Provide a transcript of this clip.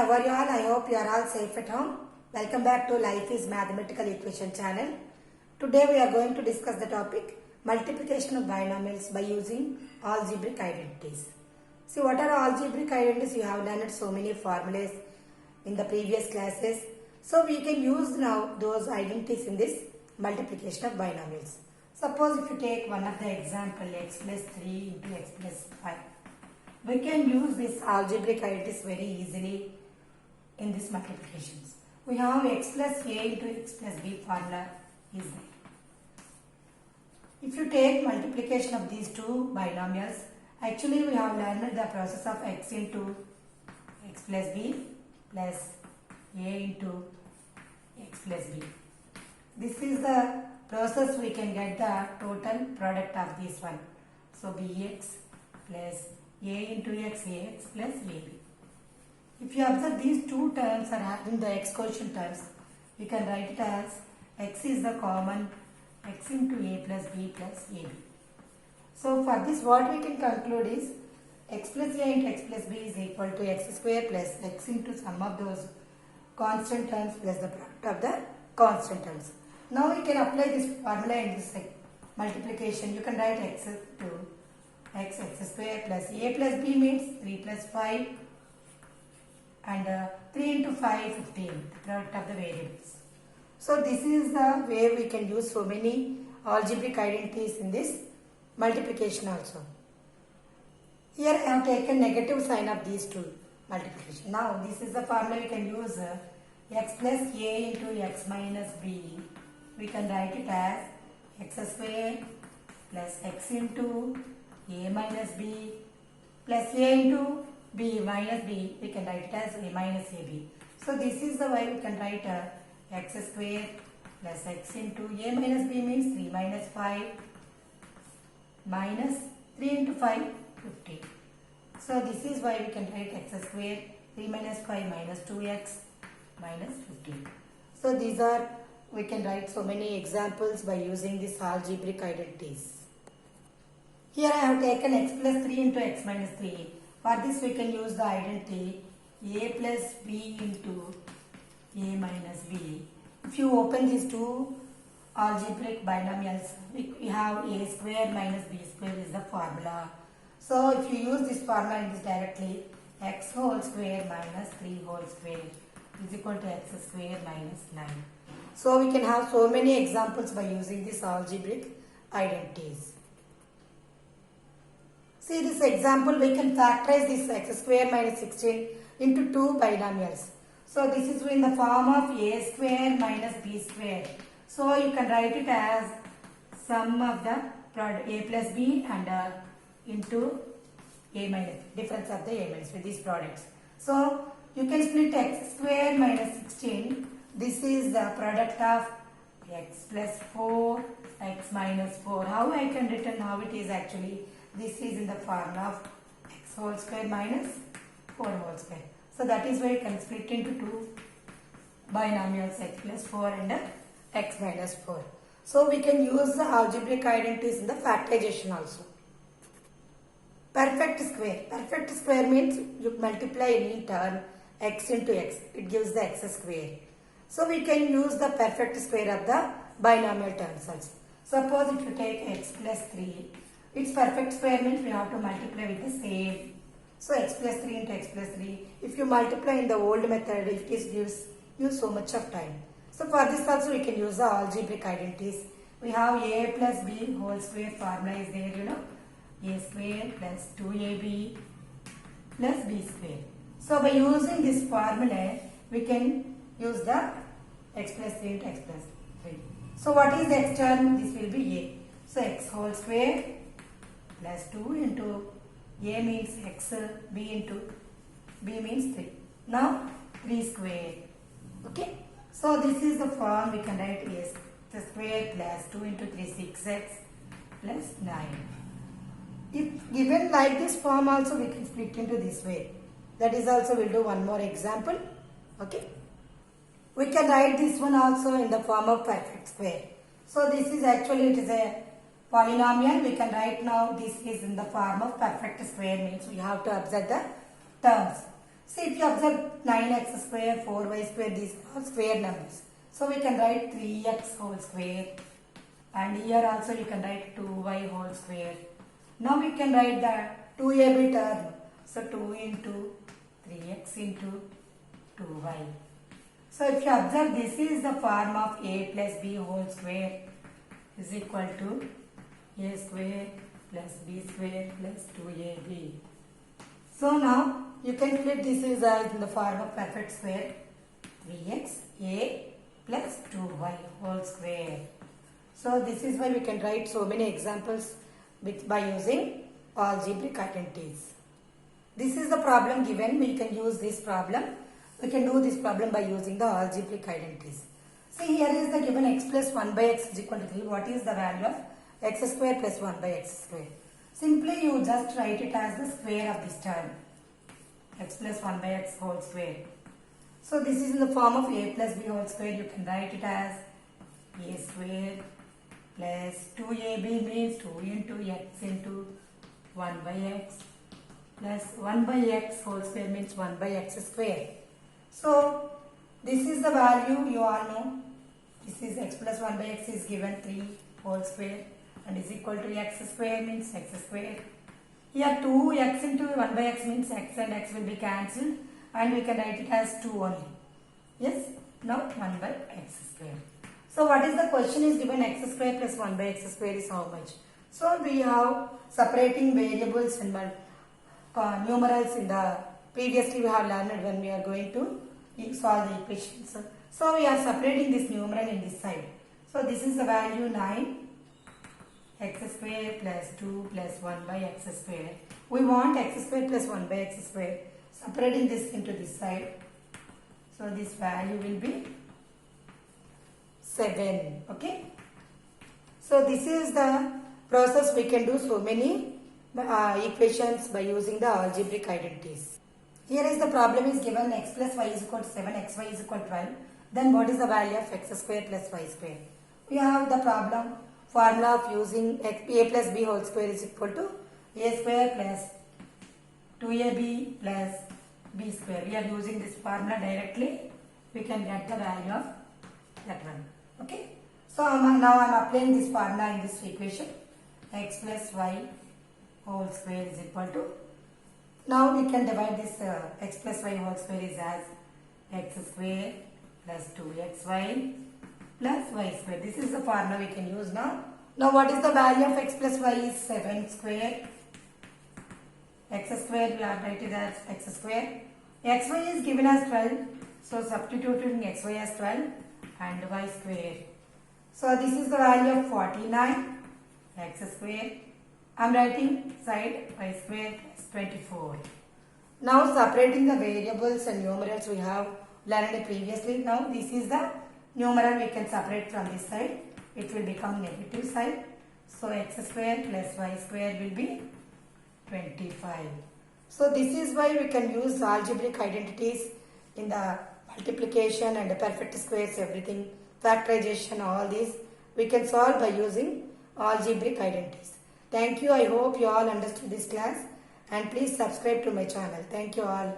how are you all? I hope you are all safe at home. Welcome back to Life is Mathematical Equation channel. Today we are going to discuss the topic multiplication of binomials by using algebraic identities. See, what are algebraic identities? You have learned so many formulas in the previous classes. So we can use now those identities in this multiplication of binomials. Suppose if you take one of the example x plus 3 into x plus 5. We can use this algebraic identities very easily in this multiplications. We have x plus a into x plus b formula is there. If you take multiplication of these two binomials, actually we have learned the process of x into x plus b plus a into x plus b. This is the process we can get the total product of this one. So bx plus a into x, ax plus ab. If you observe these two terms are having the x quotient terms, we can write it as x is the common x into a plus b plus ab. So for this what we can conclude is x plus a into x plus b is equal to x square plus x into sum of those constant terms plus the product of the constant terms. Now we can apply this formula in this multiplication. You can write x to x square plus a plus b means 3 plus 5 and 3 into 5 15, the product of the variables. So this is the way we can use so many algebraic identities in this multiplication also. Here I have taken negative sign of these two multiplication. Now this is the formula we can use x plus a into x minus b. We can write it as x square plus x into a minus b plus a into b minus b. We can write it as a minus ab. So this is the way we can write x square plus x into a minus b means 3 minus 5 minus 3 into 5 50. So this is why we can write x square 3 minus 5 minus 2x minus 15. So these are, we can write so many examples by using these algebraic identities. Here I have taken x plus 3 into x minus 3. For this we can use the identity a plus b into a minus b. If you open these two algebraic binomials, we have a square minus b square is the formula. So if you use this formula in this directly, x whole square minus 3 whole square is equal to x square minus 9. So we can have so many examples by using these algebraic identities. See this example, we can factorize this x square minus 16 into two binomials. So this is in the form of a square minus b square. So you can write it as sum of the product a plus b and into a minus, difference of the a minus with these products. So you can split x square minus 16. This is the product of x plus 4, x minus 4. How I can written how it is actually? This is in the formula of x whole square minus 4 whole square. So that is why you can split into two binomials x plus 4 and x minus 4. So we can use the algebraic identities in the factorization also. Perfect square. Perfect square means you multiply any term x into x. It gives the x square. So we can use the perfect square of the binomial terms also. Suppose if you take x plus 3, its perfect square means we have to multiply with the same. So x plus 3 into x plus 3. If you multiply in the old method, it gives you so much of time. So for this also we can use the algebraic identities. We have a plus b whole square formula is there, you know. A square plus 2ab plus b square. So by using this formula, we can use the x plus 3 into x plus 3. So what is the x term? This will be a. So x whole square plus 2 into a means x, b into b means 3. Now 3 square. Okay. So this is the form we can write as the square plus 2 into 3 6x plus 9. If given like this form also we can split into this way. That is also we'll do one more example. Okay. We can write this one also in the form of perfect square. So this is actually it is a polynomial. We can write now this is in the form of perfect square means we have to observe the terms. See, if you observe 9x square, 4y square, these are square numbers. So we can write 3x whole square, and here also you can write 2y whole square. Now we can write the 2ab term. So 2 into 3x into 2y. So if you observe, this is the form of a plus b whole square is equal to a square plus b square plus 2ab. So now you can flip this is in the form of perfect square, 3x a plus 2y whole square. So this is why we can write so many examples by using algebraic identities. This is the problem given. We can use this problem. We can do this problem by using the algebraic identities. See, here is the given x plus 1 by x is equal to 3. What is the value of x square plus 1 by x square? Simply you just write it as the square of this term, x plus 1 by x whole square. So this is in the form of a plus b whole square. You can write it as a square plus 2ab means 2 into x into 1 by x plus 1 by x whole square means 1 by x square. So this is the value you all know. This is x plus 1 by x is given 3 whole square and is equal to x square means x square. Here 2x into 1 by x means x and x will be cancelled and we can write it as 2 only. Yes, now 1 by x square. So what is the question is given x square plus 1 by x square is how much? So we have separating variables and numerals in the previously we have learned when we are going to solve the equations. So we are separating this numeral in this side. So this is the value 9 x square plus 2 plus 1 by x square. We want x square plus 1 by x square. Separating this into this side. So this value will be 7. Okay. So this is the process we can do so many equations by using the algebraic identities. Here is the problem is given x plus y is equal to 7, xy is equal to 12. Then what is the value of x square plus y square? We have the problem formula of using a plus b whole square is equal to a square plus 2ab plus b square. We are using this formula directly. We can get the value of that one. Okay. So now I am applying this formula in this equation. X plus y whole square is equal to. Now we can divide this x plus y whole square is as x square plus 2xy plus y square. This is the formula we can use now. Now what is the value of x plus y is 7 square. X square we are writing as x square. Xy is given as 12. So substituting xy as 12 and y square. So this is the value of 49 x square. I am writing side y square plus 24. Now separating the variables and numerals we have learned previously. Now this is the numeral we can separate from this side. It will become negative side. So x square plus y square will be 25. So this is why we can use algebraic identities in the multiplication and the perfect squares, everything, factorization, all these we can solve by using algebraic identities. Thank you. I hope you all understood this class and please subscribe to my channel. Thank you all.